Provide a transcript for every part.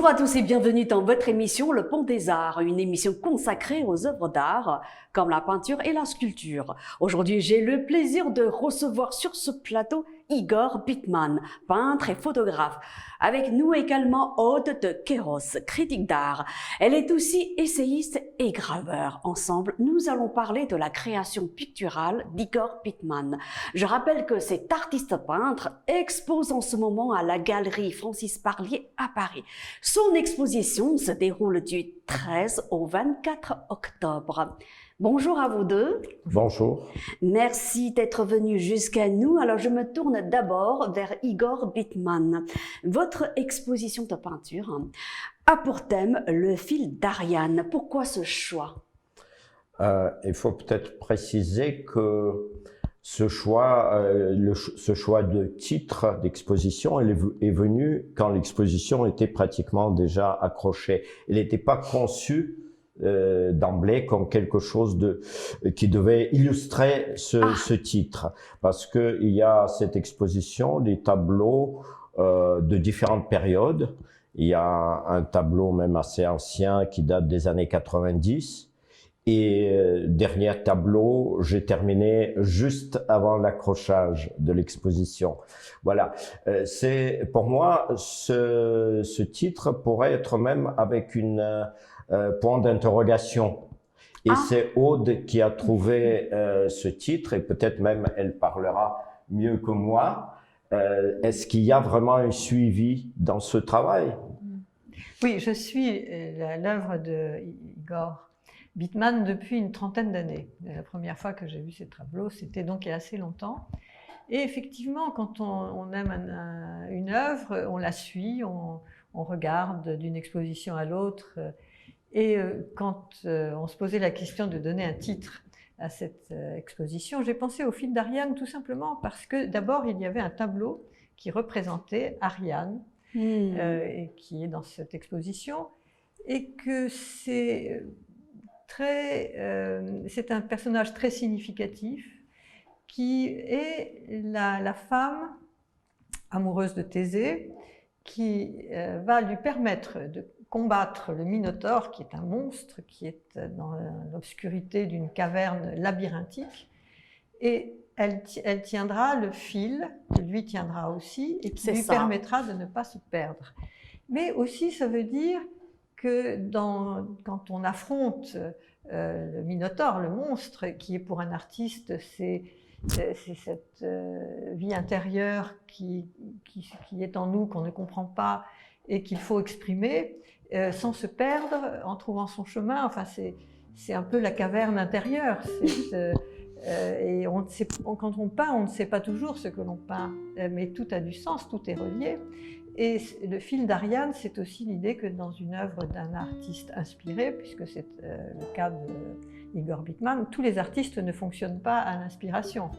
à tous et bienvenue dans votre émission Le Pont des Arts, une émission consacrée aux œuvres d'art comme la peinture et la sculpture. Aujourd'hui, j'ai le plaisir de recevoir sur ce plateau Igor Bittmann, peintre et photographe. Avec nous également Aude de Queiroz, critique d'art. Elle est aussi essayiste et graveur. Ensemble, nous allons parler de la création picturale d'Igor Bittmann. Je rappelle que cet artiste peintre expose en ce moment à la galerie Francis Parlier à Paris. Son exposition se déroule du 13 au 24 octobre. Bonjour à vous deux. Bonjour. Merci d'être venus jusqu'à nous. Alors, je me tourne d'abord vers Igor Bittmann. Votre exposition de peinture a pour thème le fil d'Ariane. Pourquoi ce choix? Il faut peut-être préciser que ce choix de titre d'exposition est venu quand l'exposition était pratiquement déjà accrochée. Elle n'était pas conçue d'emblée comme quelque chose qui devait illustrer ce titre, parce que il y a cette exposition des tableaux de différentes périodes. Il y a un tableau même assez ancien qui date des années 90. Et dernier tableau, j'ai terminé juste avant l'accrochage de l'exposition. Voilà, c'est pour moi ce titre pourrait être même avec une point d'interrogation. Et c'est Aude qui a trouvé ce titre, et peut-être même elle parlera mieux que moi. Est-ce qu'il y a vraiment un suivi dans ce travail? Oui, je suis l'œuvre de Igor Bittmann depuis une trentaine d'années. La première fois que j'ai vu ces tableaux, c'était donc il y a assez longtemps. Et effectivement, quand on aime une œuvre, on la suit, on regarde d'une exposition à l'autre. Et quand on se posait la question de donner un titre à cette exposition, j'ai pensé au fil d'Ariane tout simplement parce que d'abord, il y avait un tableau qui représentait Ariane, et qui est dans cette exposition, et que c'est un personnage très significatif qui est la femme amoureuse de Thésée qui va lui permettre de combattre le Minotaure, qui est un monstre qui est dans l'obscurité d'une caverne labyrinthique, et elle tiendra le fil, qui lui tiendra aussi, et qui lui permettra de ne pas se perdre. Mais aussi, ça veut dire que quand on affronte le Minotaure, le monstre, qui est pour un artiste, c'est cette vie intérieure qui est en nous, qu'on ne comprend pas et qu'il faut exprimer sans se perdre, en trouvant son chemin. Enfin, c'est un peu la caverne intérieure. Et quand on peint, on ne sait pas toujours ce que l'on peint, mais tout a du sens, tout est relié. Et le fil d'Ariane, c'est aussi l'idée que dans une œuvre d'un artiste inspiré, puisque c'est le cas d'Igor Bittmann, tous les artistes ne fonctionnent pas à l'inspiration.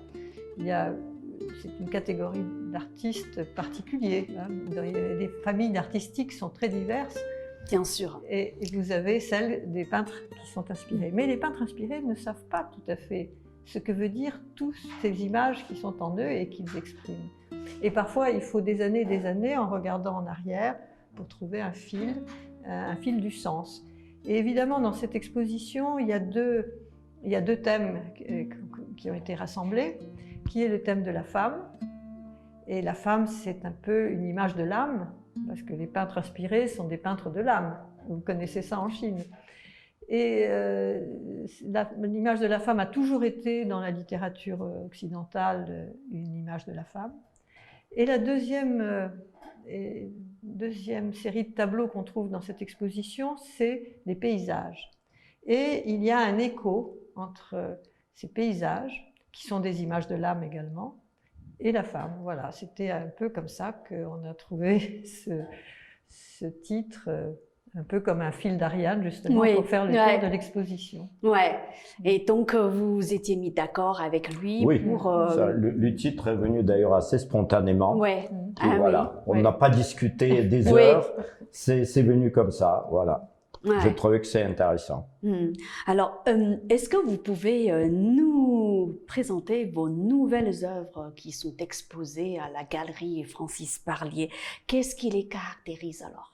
C'est une catégorie d'artistes particuliers. Les familles artistiques sont très diverses. Bien sûr. Et vous avez celles des peintres qui sont inspirés. Mais les peintres inspirés ne savent pas tout à fait ce que veut dire toutes ces images qui sont en eux et qu'ils expriment. Et parfois, il faut des années en regardant en arrière pour trouver un fil du sens. Et évidemment, dans cette exposition, il y a deux thèmes qui ont été rassemblés, qui est le thème de la femme. Et la femme, c'est un peu une image de l'âme, parce que les peintres inspirés sont des peintres de l'âme. Vous connaissez ça en Chine. Et l'image de la femme a toujours été, dans la littérature occidentale, une image de la femme. Et la deuxième série de tableaux qu'on trouve dans cette exposition, c'est les paysages. Et il y a un écho entre ces paysages, qui sont des images de l'âme également, et la femme. Voilà, c'était un peu comme ça qu'on a trouvé ce titre, un peu comme un fil d'Ariane, justement, pour faire le tour de l'exposition. Ouais. Et donc, vous étiez mis d'accord avec lui pour... Le titre est venu d'ailleurs assez spontanément. Ouais. Voilà. On n'a pas discuté des heures, c'est venu comme ça, voilà. Ouais. Je trouvais que c'est intéressant. Alors, est-ce que vous pouvez nous présenter vos nouvelles œuvres qui sont exposées à la galerie Francis Parlier? Qu'est-ce qui les caractérise alors?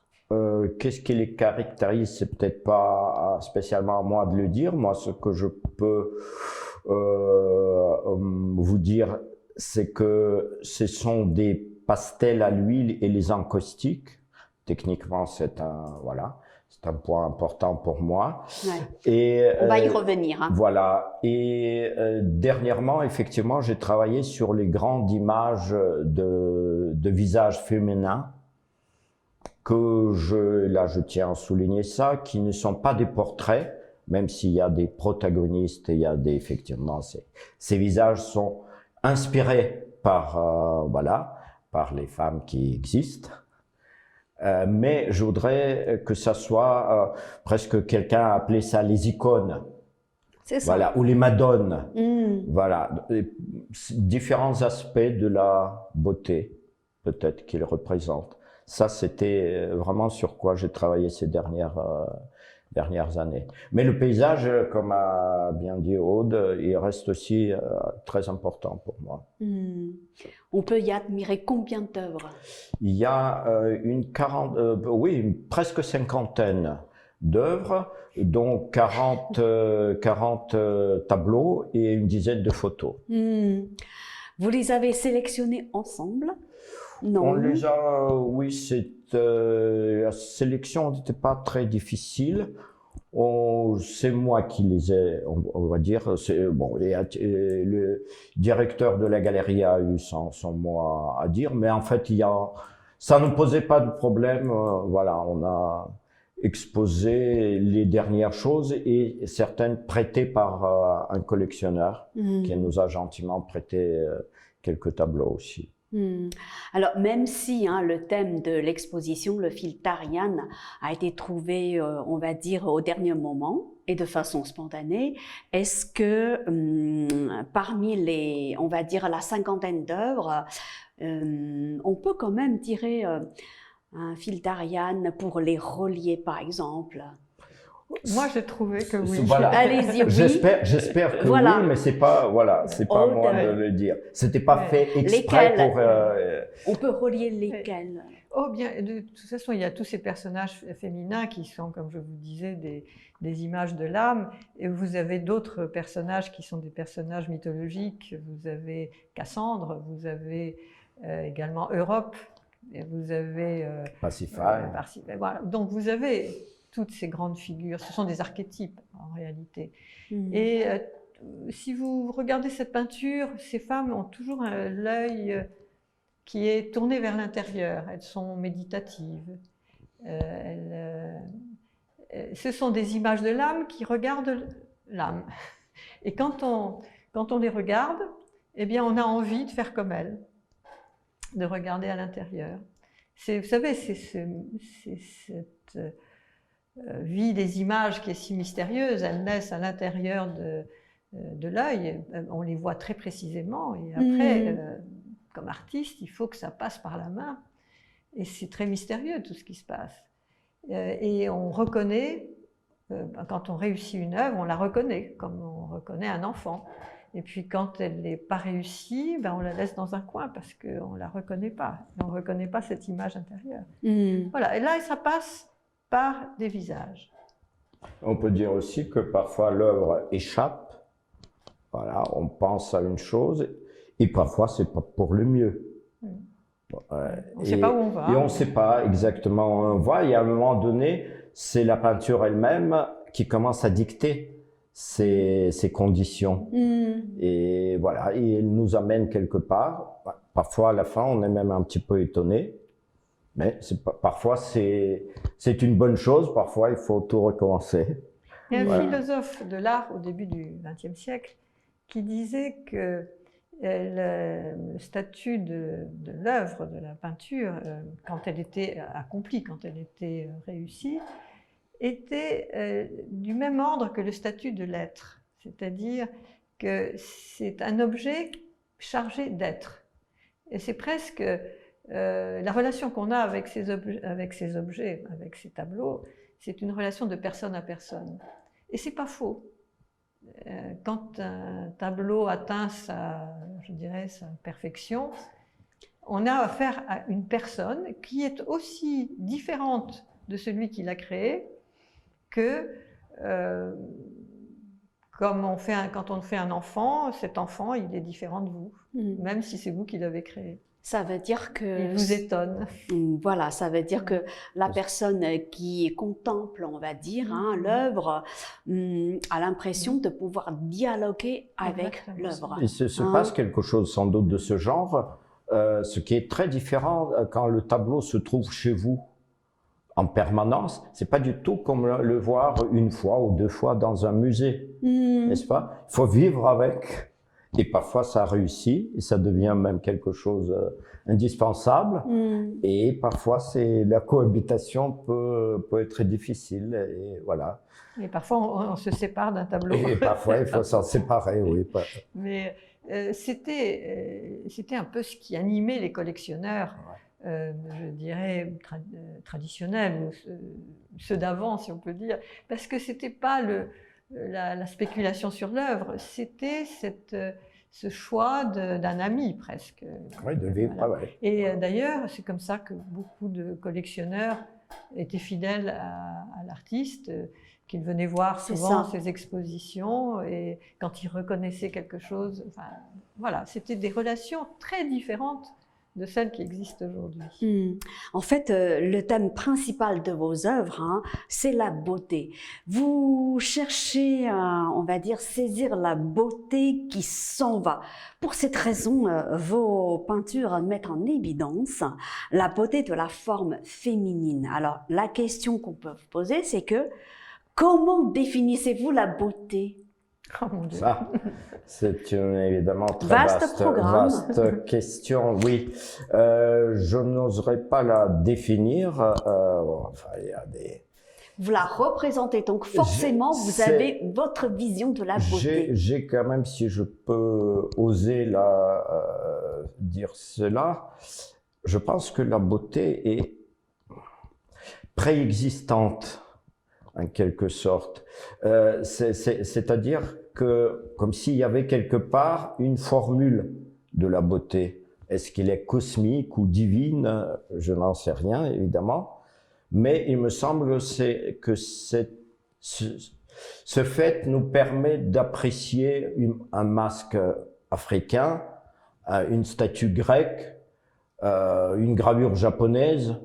Qu'est-ce qui les caractérise? C'est peut-être pas spécialement à moi de le dire. Moi, ce que je peux vous dire, c'est que ce sont des pastels à l'huile et les encaustiques. Techniquement, c'est un point important pour moi. Ouais. Et On va y revenir. Hein. voilà. Et dernièrement, effectivement, j'ai travaillé sur les grandes images de visages féminins que je tiens à souligner ça, qui ne sont pas des portraits, même s'il y a des protagonistes, et il y a effectivement, ces visages sont inspirés par les femmes qui existent. Mais je voudrais que ça soit presque, quelqu'un a appelé ça les icônes. C'est ça. Voilà, ou les madones. Voilà, différents aspects de la beauté, peut-être qu'ils représentent. Ça, c'était vraiment sur quoi j'ai travaillé ces dernières années. Mais le paysage, comme a bien dit Aude, il reste aussi très important pour moi. On peut y admirer combien d'œuvres? Il y a presque cinquantaine d'œuvres, dont 40 tableaux et une dizaine de photos. Vous les avez sélectionnés ensemble? Non. On les a, oui, la sélection n'était pas très difficile. C'est moi qui les ai, on va dire. Le directeur de la galerie a eu son mot à dire, mais en fait, ça ne posait pas de problème. Voilà, on a exposé les dernières choses et certaines prêtées par un collectionneur qui nous a gentiment prêté quelques tableaux aussi. Alors, même si le thème de l'exposition, le fil d'Ariane, a été trouvé, on va dire, au dernier moment et de façon spontanée, est-ce que parmi on va dire, la cinquantaine d'œuvres, on peut quand même tirer un fil d'Ariane pour les relier, par exemple? Moi, j'ai trouvé que oui. Voilà. Allez-y, oui. J'espère que voilà. oui, mais c'est pas moi de le dire. C'était pas fait exprès pour. On peut relier lesquels? Oh bien, de toute façon, il y a tous ces personnages féminins qui sont, comme je vous disais, des images de l'âme. Et vous avez d'autres personnages qui sont des personnages mythologiques. Vous avez Cassandre, vous avez également Europe, et vous avez Parsifal. Voilà. Donc vous avez toutes ces grandes figures. Ce sont des archétypes en réalité. Et si vous regardez cette peinture, ces femmes ont toujours l'œil qui est tourné vers l'intérieur. Elles sont méditatives. Ce sont des images de l'âme qui regardent l'âme. Et quand on les regarde, eh bien, on a envie de faire comme elles, de regarder à l'intérieur. Vous savez, c'est cette vie des images qui est si mystérieuse. Elles naissent à l'intérieur de l'œil. On les voit très précisément. Et après, comme artiste, il faut que ça passe par la main. Et c'est très mystérieux tout ce qui se passe. Et on reconnaît, quand on réussit une œuvre, on la reconnaît, comme on reconnaît un enfant. Et puis quand elle n'est pas réussie, on la laisse dans un coin parce qu'on ne la reconnaît pas. On ne reconnaît pas cette image intérieure. Voilà. Et là, ça passe par des visages. On peut dire aussi que parfois l'œuvre échappe. Voilà, on pense à une chose et parfois c'est pas pour le mieux. On ne sait pas où on va. Et on ne sait pas exactement où on va. Et à un moment donné, c'est la peinture elle-même qui commence à dicter ces conditions. Et voilà, et elle nous amène quelque part. Parfois à la fin, on est même un petit peu étonné. Mais parfois c'est une bonne chose, parfois il faut tout recommencer. Il y a un philosophe de l'art au début du XXe siècle qui disait que le statut de l'œuvre, de la peinture, quand elle était accomplie, quand elle était réussie, était du même ordre que le statut de l'être. C'est-à-dire que c'est un objet chargé d'être. Et c'est presque la relation qu'on a avec ces objets, avec ces tableaux, c'est une relation de personne à personne. Et c'est pas faux. Quand un tableau atteint je dirais, sa perfection, on a affaire à une personne qui est aussi différente de celui qui l'a créé que comme quand on fait un enfant, cet enfant, il est différent de vous, même si c'est vous qui l'avez créé. Ça veut dire que... Il vous étonne. Voilà, ça veut dire que la personne qui contemple, on va dire, l'œuvre, a l'impression de pouvoir dialoguer avec l'œuvre. Il se passe quelque chose sans doute de ce genre, ce qui est très différent quand le tableau se trouve chez vous en permanence. C'est pas du tout comme le voir une fois ou deux fois dans un musée, n'est-ce pas? Il faut vivre avec. Et parfois ça réussit et ça devient même quelque chose indispensable. Et parfois la cohabitation peut être très difficile. Et voilà. Et parfois on se sépare d'un tableau. Et parfois il faut s'en séparer, oui. Mais c'était un peu ce qui animait les collectionneurs. Je dirais traditionnels, ceux d'avant si on peut dire, parce que c'était pas la spéculation sur l'œuvre, c'était ce choix d'un ami presque. Oui, de vivre. Voilà. Et d'ailleurs, c'est comme ça que beaucoup de collectionneurs étaient fidèles à l'artiste, qu'ils venaient voir souvent ses expositions, et quand ils reconnaissaient quelque chose, enfin, voilà, c'était des relations très différentes de celles qui existent aujourd'hui. En fait, le thème principal de vos œuvres, c'est la beauté. Vous cherchez, on va dire, saisir la beauté qui s'en va. Pour cette raison, vos peintures mettent en évidence la beauté de la forme féminine. Alors, la question qu'on peut vous poser, c'est que comment définissez-vous la beauté ? Oh mon Dieu. Ça, c'est évidemment très vaste question, oui. Je n'oserais pas la définir. Enfin, il y a des... Vous la représentez, donc forcément, vous avez votre vision de la beauté. J'ai quand même, si je peux oser dire cela, je pense que la beauté est préexistante, en quelque sorte. C'est-à-dire que, comme s'il y avait quelque part une formule de la beauté. Est-ce qu'elle est cosmique ou divine? Je n'en sais rien, évidemment. Mais il me semble que ce fait nous permet d'apprécier un masque africain, une statue grecque, une gravure japonaise,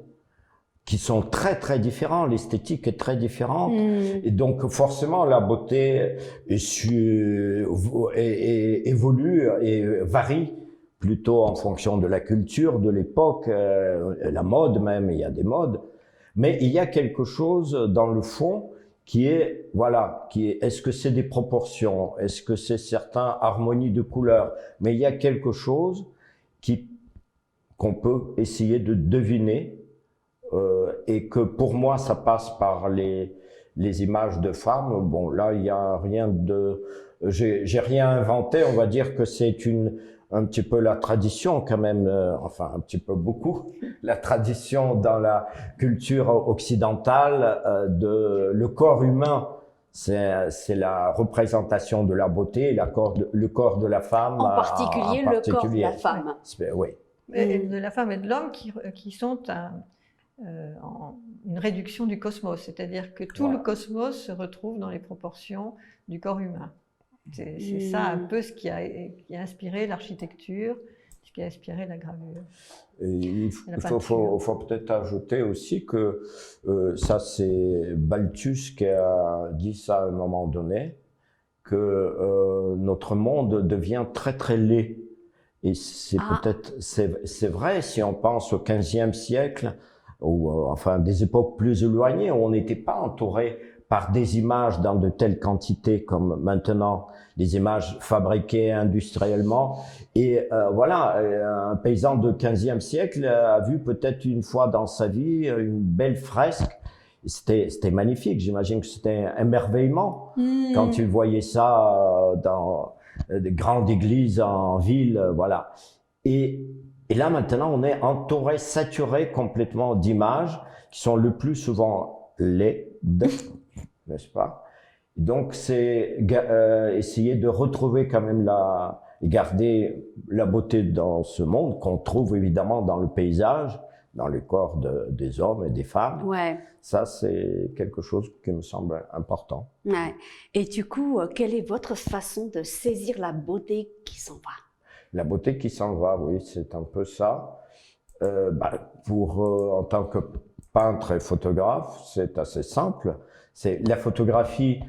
qui sont très très différents, l'esthétique est très différente, et donc forcément la beauté évolue et varie plutôt en fonction de la culture, de l'époque, la mode même, il y a des modes, mais il y a quelque chose dans le fond qui est, voilà, est-ce que c'est des proportions, est-ce que c'est certaines harmonies de couleurs, mais il y a quelque chose qu'on peut essayer de deviner. Et que pour moi ça passe par les images de femmes. Bon, là il y a rien de, j'ai rien inventé. On va dire que c'est un petit peu la tradition quand même, enfin un petit peu beaucoup la tradition dans la culture occidentale le corps humain. C'est la représentation de la beauté, le corps de la femme. En particulier le corps de la femme. Oui. De la femme et de l'homme qui sont une réduction du cosmos, c'est-à-dire que tout le cosmos se retrouve dans les proportions du corps humain. C'est ça un peu ce qui a inspiré l'architecture, ce qui a inspiré la gravure. Il faut peut-être ajouter aussi que ça c'est Balthus qui a dit ça à un moment donné, que notre monde devient très très laid. Et c'est vrai si on pense au XVe siècle, ou enfin des époques plus éloignées où on n'était pas entouré par des images dans de telles quantités comme maintenant, des images fabriquées industriellement. Et voilà, un paysan de XVe siècle a vu peut-être une fois dans sa vie une belle fresque. C'était magnifique, j'imagine que c'était un émerveillement quand il voyait ça dans des grandes églises en ville, voilà. Et là, maintenant, on est entouré, saturé complètement d'images qui sont le plus souvent laides, n'est-ce pas? Donc, c'est essayer de retrouver quand même garder la beauté dans ce monde qu'on trouve évidemment dans le paysage, dans les corps des hommes et des femmes. Ouais. Ça, c'est quelque chose qui me semble important. Ouais. Et du coup, quelle est votre façon de saisir la beauté qui s'en va? La beauté qui s'en va, oui, c'est un peu ça. En tant que peintre et photographe, c'est assez simple. C'est la photographie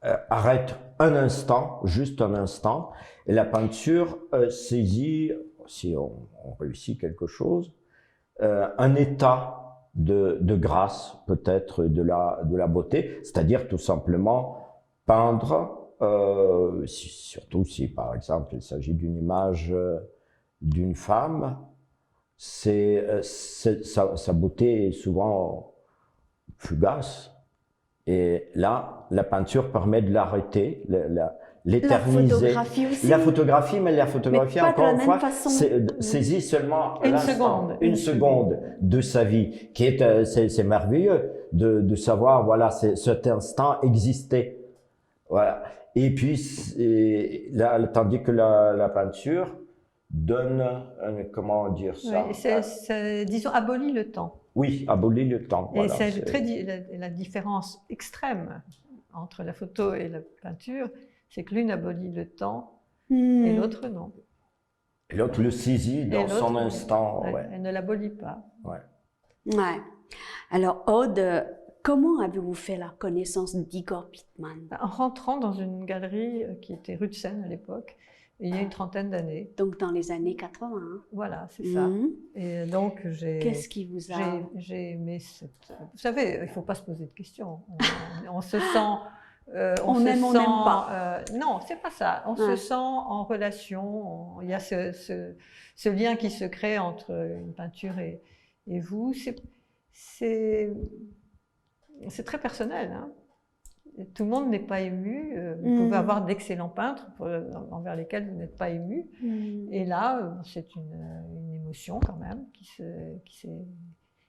arrête un instant, juste un instant, et la peinture saisit, si on réussit quelque chose, un état de grâce, peut-être de la beauté, c'est-à-dire tout simplement peindre, surtout si par exemple il s'agit d'une image d'une femme, sa beauté est souvent fugace. Et là, la peinture permet de l'arrêter, l'éterniser. La photographie aussi. La photographie, mais la photographie, pas encore de la une même fois, façon. saisit seulement Une seconde de sa vie, qui est, c'est merveilleux de savoir, voilà, cet instant existait. Voilà. Et puis, là, tandis que la peinture donne, comment dire ça? Oui, disons, abolit le temps. Oui, abolit le temps. Et Voilà, c'est la différence extrême entre la photo et la peinture, c'est que l'une abolit le temps et l'autre non. Et l'autre le saisit dans son instant. Ouais. Elle ne l'abolit pas. Ouais. Ouais. Alors, Aude, comment avez-vous fait la connaissance d'Igor Bittmann? En rentrant dans une galerie qui était rue de Seine à l'époque, il y a une trentaine d'années. Donc, dans les années 80. Hein. Voilà, c'est ça. Et donc, qu'est-ce qui vous a... J'ai aimé cette... Vous savez, il ne faut pas se poser de questions. On se sent... on aime pas. Non, c'est pas ça. On se sent en relation. Il y a ce lien qui se crée entre une peinture et vous. C'est très personnel. Hein. Tout le monde n'est pas ému. Vous pouvez avoir d'excellents peintres envers lesquels vous n'êtes pas ému. Et là, c'est une émotion quand même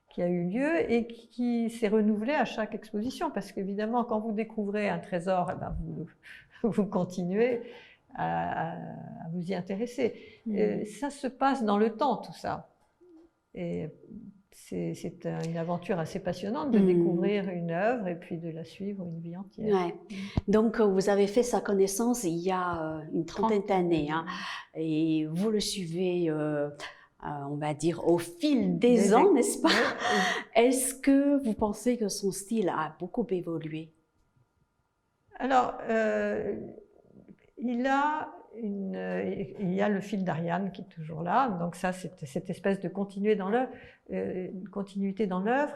qui a eu lieu et qui s'est renouvelée à chaque exposition. Parce qu'évidemment, quand vous découvrez un trésor, eh ben vous continuez à vous y intéresser. Ça se passe dans le temps, tout ça. Et c'est une aventure assez passionnante de découvrir une œuvre et puis de la suivre une vie entière. Ouais. Donc, vous avez fait sa connaissance il y a une trentaine d'années. Hein, et vous le suivez, on va dire, au fil des ans, n'est-ce pas? Est-ce que vous pensez que son style a beaucoup évolué? Alors, il y a le fil d'Ariane qui est toujours là, donc ça c'est cette espèce de continuité dans l'œuvre.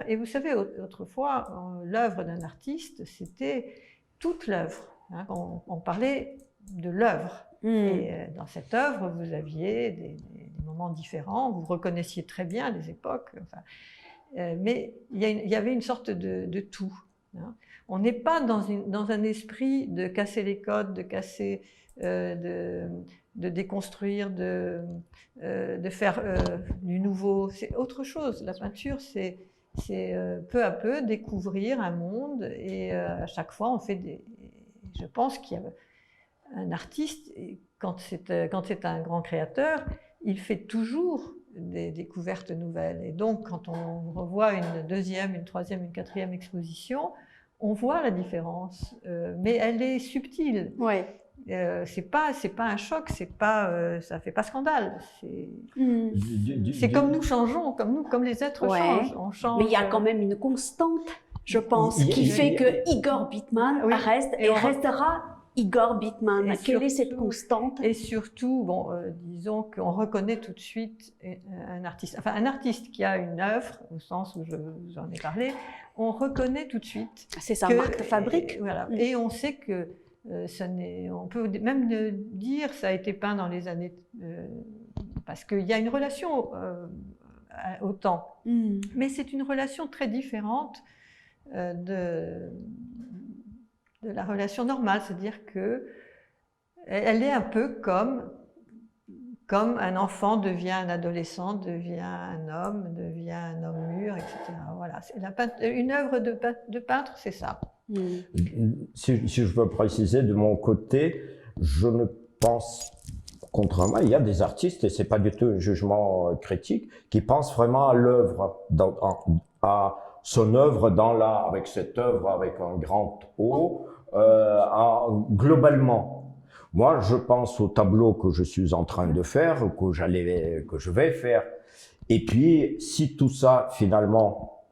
Et vous savez, autrefois, l'œuvre d'un artiste, c'était toute l'œuvre. Hein, on parlait de l'œuvre. Et dans cette œuvre, vous aviez des moments différents, vous reconnaissiez très bien les époques, enfin, mais il y avait une sorte de tout. Hein. On n'est pas dans un esprit de casser les codes, de casser... de déconstruire, de faire du nouveau. C'est autre chose. La peinture, c'est peu à peu découvrir un monde et à chaque fois, on fait je pense qu'il y a un artiste, quand c'est un grand créateur, il fait toujours des découvertes nouvelles. Et donc, quand on revoit une deuxième, une troisième, une quatrième exposition, on voit la différence, mais elle est subtile. Ouais. C'est pas un choc, ça fait pas scandale. C'est comme nous changeons, comme les êtres changent. On change. Mais il y a quand même une constante, je pense, qui fait que Igor Bittmann reste et restera Igor Bittmann. Quelle est cette constante? Et surtout, disons qu'on reconnaît tout de suite un artiste. Enfin, un artiste qui a une œuvre, au sens où j'en ai parlé, on reconnaît tout de suite. C'est sa marque de fabrique. Voilà. Et on sait que on peut même dire ça a été peint dans les années parce qu'il y a une relation au temps, mais c'est une relation très différente de la relation normale, c'est-à-dire que elle est un peu comme un enfant devient un adolescent, devient un homme mûr, etc. Voilà, une œuvre de peintre, c'est ça. Si je veux préciser, de mon côté, je ne pense contrairement, il y a des artistes, et c'est pas du tout un jugement critique, qui pensent vraiment à l'œuvre, à son œuvre dans l'art, avec cette œuvre avec un grand O, globalement. Moi, je pense au tableau que je suis en train de faire, que je vais faire. Et puis, si tout ça, finalement,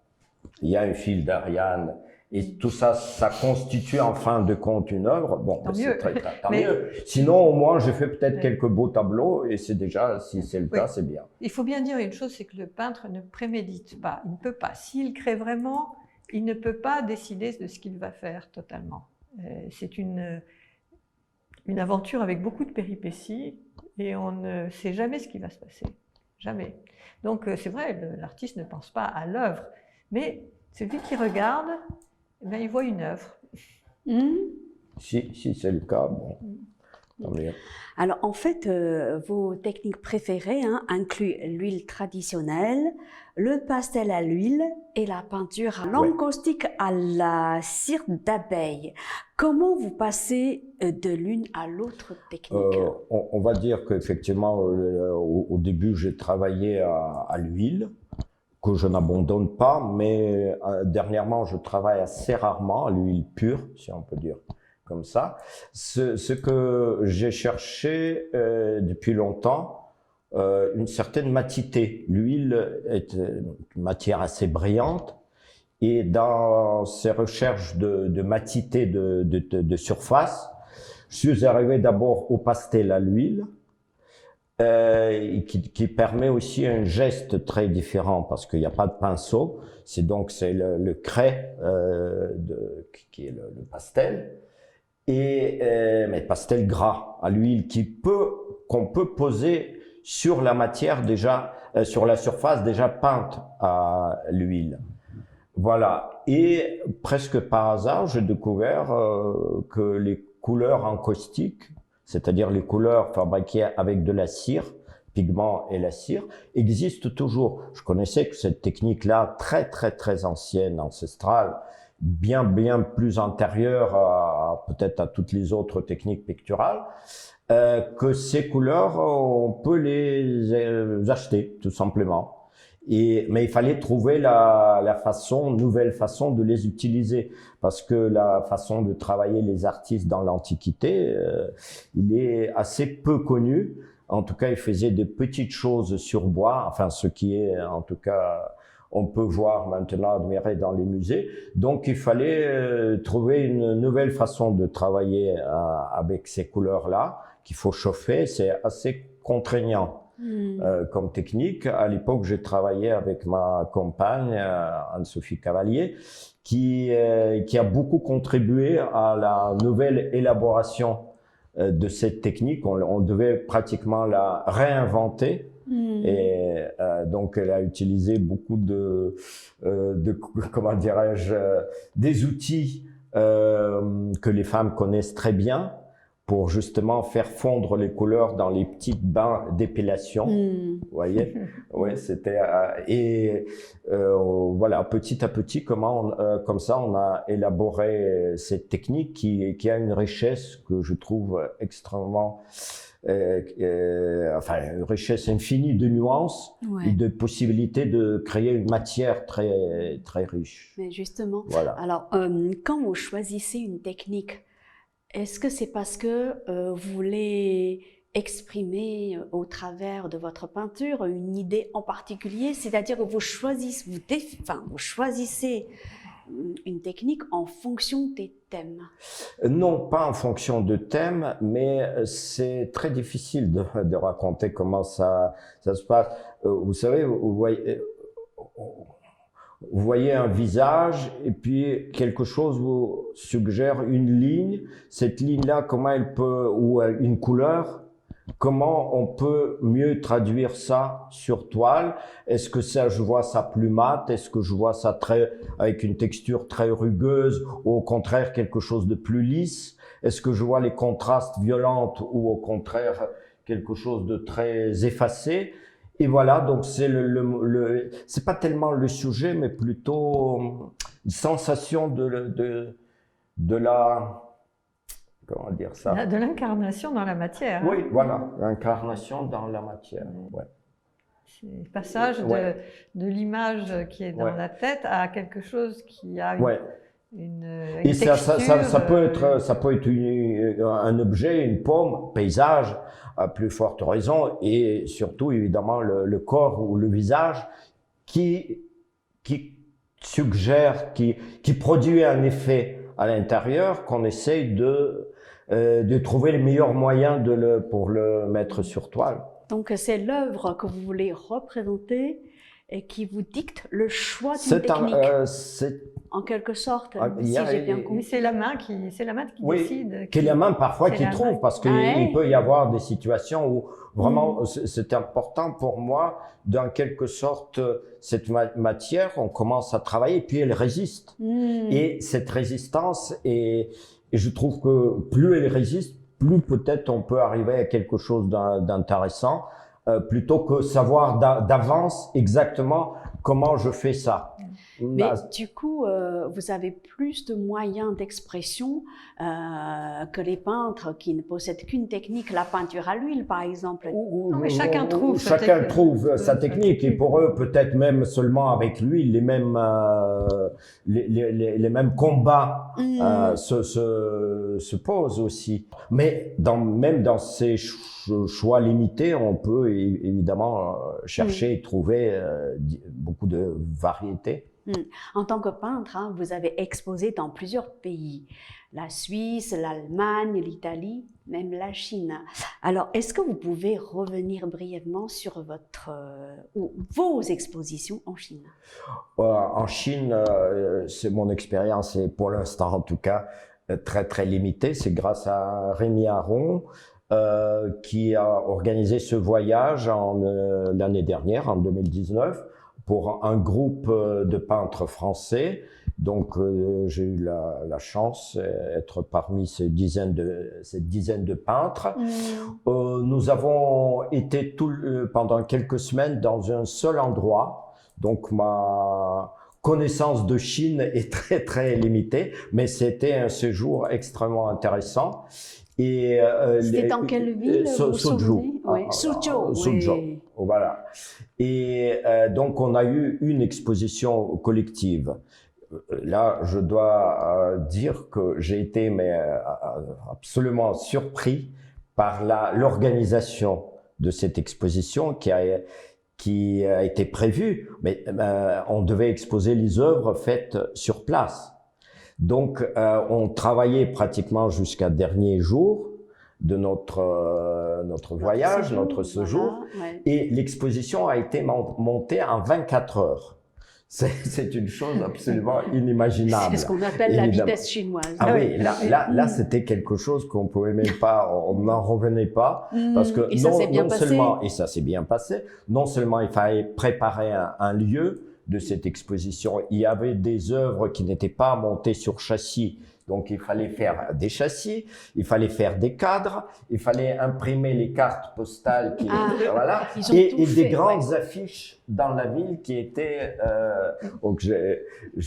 il y a un fil d'Ariane, et tout ça, ça constitue en fin de compte une œuvre, bon, Tant c'est mieux. tant Mais- mieux. Sinon, au moins, j'ai fait peut-être Oui. quelques beaux tableaux, et c'est déjà, si c'est le Oui. cas, c'est bien. Il faut bien dire une chose, c'est que le peintre ne prémédite pas, il ne peut pas. S'il crée vraiment, il ne peut pas décider de ce qu'il va faire totalement. C'est une aventure avec beaucoup de péripéties et on ne sait jamais ce qui va se passer. Jamais. Donc c'est vrai, l'artiste ne pense pas à l'œuvre, mais celui qui regarde, eh bien, il voit une œuvre. Si c'est le cas, bon, tant mieux. Alors, en fait, vos techniques préférées incluent l'huile traditionnelle, le pastel à l'huile et la peinture à l'encaustique à la cire d'abeille. Comment vous passez de l'une à l'autre technique? On va dire qu'effectivement, au début, j'ai travaillé à l'huile, que je n'abandonne pas, mais dernièrement, je travaille assez rarement à l'huile pure, si on peut dire comme ça. Ce que j'ai cherché depuis longtemps, une certaine matité. L'huile est une matière assez brillante, et dans ces recherches de matité de surface, je suis arrivé d'abord au pastel à l'huile, qui permet aussi un geste très différent parce qu'il n'y a pas de pinceau, c'est le craie qui est le pastel, mais pastel gras à l'huile qu'on peut poser sur la matière déjà, sur la surface déjà peinte à l'huile. Voilà. Et presque par hasard, j'ai découvert que les couleurs encaustiques, c'est-à-dire les couleurs fabriquées avec de la cire, pigment et la cire, existent toujours. Je connaissais que cette technique-là, très très très ancienne, ancestrale, bien plus antérieure peut-être à toutes les autres techniques picturales, que ces couleurs, on peut les acheter tout simplement. Mais il fallait trouver nouvelle façon de les utiliser, parce que la façon de travailler les artistes dans l'Antiquité, il est assez peu connu. En tout cas, ils faisaient des petites choses sur bois, enfin ce qui est, en tout cas, on peut voir maintenant admiré dans les musées. Donc, il fallait trouver une nouvelle façon de travailler avec ces couleurs-là, qu'il faut chauffer. C'est assez contraignant. Comme technique. À l'époque, j'ai travaillé avec ma compagne, Anne-Sophie Cavalier, qui a beaucoup contribué à la nouvelle élaboration de cette technique. On devait pratiquement la réinventer. Et donc, elle a utilisé beaucoup comment dirais-je, des outils que les femmes connaissent très bien, pour justement faire fondre les couleurs dans les petits bains d'épilation. Vous voyez? Ouais, c'était voilà, petit à petit, comme ça, on a élaboré cette technique qui a une richesse que je trouve extrêmement, enfin, une richesse infinie de nuances et de possibilités de créer une matière très très riche. Mais justement, voilà. Alors, quand vous choisissez une technique, est-ce que c'est parce que vous voulez exprimer au travers de votre peinture une idée en particulier, c'est-à-dire que vous choisissez une technique en fonction des thèmes? Non, pas en fonction de thèmes, mais c'est très difficile de raconter comment ça se passe. Vous savez, vous voyez un visage et puis quelque chose vous suggère une ligne. Cette ligne-là, comment elle peut, ou une couleur, comment on peut mieux traduire ça sur toile? Est-ce que ça, je vois ça plus mat? Est-ce que je vois ça avec une texture très rugueuse, ou au contraire quelque chose de plus lisse? Est-ce que je vois les contrastes violents ou au contraire quelque chose de très effacé? Et voilà, donc c'est c'est pas tellement le sujet, mais plutôt une sensation de la, comment dire ça? De l'incarnation dans la matière. Oui, hein. voilà, l'incarnation dans la matière. Ouais. C'est le passage de l'image qui est dans la tête à quelque chose qui a une Et texture. ça peut être un objet, une pomme, paysage, à plus forte raison, et surtout évidemment le corps ou le visage qui suggère, qui produit un effet à l'intérieur qu'on essaye de trouver les meilleurs moyens pour le mettre sur toile. Donc c'est l'œuvre que vous voulez représenter et qui vous dicte le choix d'une technique. En quelque sorte, si j'ai bien compris. C'est la main qui décide. C'est la main parfois qui trouve, parce qu'il peut y avoir des situations où vraiment c'est important pour moi, dans quelque sorte, cette matière, on commence à travailler, puis elle résiste. Et cette résistance, et je trouve que plus elle résiste, plus peut-être on peut arriver à quelque chose d'intéressant, plutôt que savoir d'avance exactement comment je fais ça. Mais du coup, vous avez plus de moyens d'expression que les peintres qui ne possèdent qu'une technique, la peinture à l'huile par exemple. Non, mais chacun trouve sa technique, et pour eux peut-être même seulement avec l'huile les mêmes combats se posent aussi. Mais même dans ces choix limités, on peut évidemment chercher et trouver beaucoup de variétés. En tant que peintre, hein, vous avez exposé dans plusieurs pays, la Suisse, l'Allemagne, l'Italie, même la Chine. Alors, est-ce que vous pouvez revenir brièvement sur vos expositions en Chine? En Chine, c'est mon expérience, et pour l'instant en tout cas, très très limitée. C'est grâce à Rémi Aron qui a organisé ce voyage l'année dernière, en 2019, pour un groupe de peintres français. Donc j'ai eu la chance d'être parmi cette dizaine de peintres. Nous avons été pendant quelques semaines dans un seul endroit. Donc ma connaissance de Chine est très très limitée, mais c'était un séjour extrêmement intéressant. C'était dans quelle ville? Suzhou. Suzhou. Voilà. Et donc on a eu une exposition collective. Là, je dois dire que j'ai été absolument surpris par l'organisation de cette exposition qui a été prévue, mais on devait exposer les œuvres faites sur place. Donc, on travaillait pratiquement jusqu'à dernier jour de notre voyage, notre séjour, et l'exposition a été montée en 24 heures. C'est une chose absolument inimaginable. C'est ce qu'on appelle la vitesse chinoise. Ah oui, là c'était quelque chose qu'on pouvait même pas, on n'en revenait pas, parce que ça s'est bien passé, non seulement il fallait préparer un lieu de cette exposition, il y avait des œuvres qui n'étaient pas montées sur châssis, donc il fallait faire des châssis, il fallait faire des cadres, il fallait imprimer les cartes postales et des grandes affiches dans la ville qui étaient donc j'ai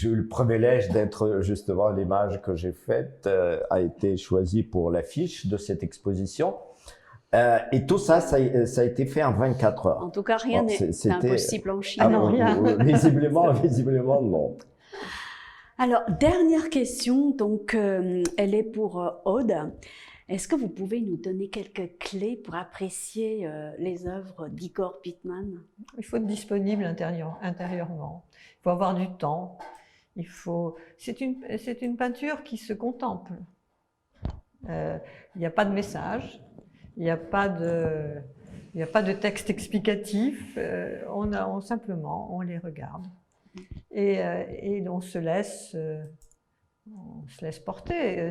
eu le privilège d'être justement, l'image que j'ai faite a été choisie pour l'affiche de cette exposition. Et tout ça a été fait en 24 heures. En tout cas, rien n'est impossible en Chine. Visiblement, non. Alors, dernière question, donc elle est pour Aude. Est-ce que vous pouvez nous donner quelques clés pour apprécier les œuvres d'Igor Pittman? Il faut être disponible intérieurement. Il faut avoir du temps. C'est une peinture qui se contemple. Il n'y a pas de message. Il n'y a pas de texte explicatif, simplement on les regarde et on se laisse porter.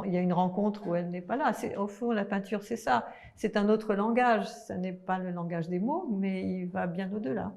Il y a une rencontre où elle n'est pas là. Au fond, la peinture, c'est ça. C'est un autre langage. Ça n'est pas le langage des mots, mais il va bien au-delà.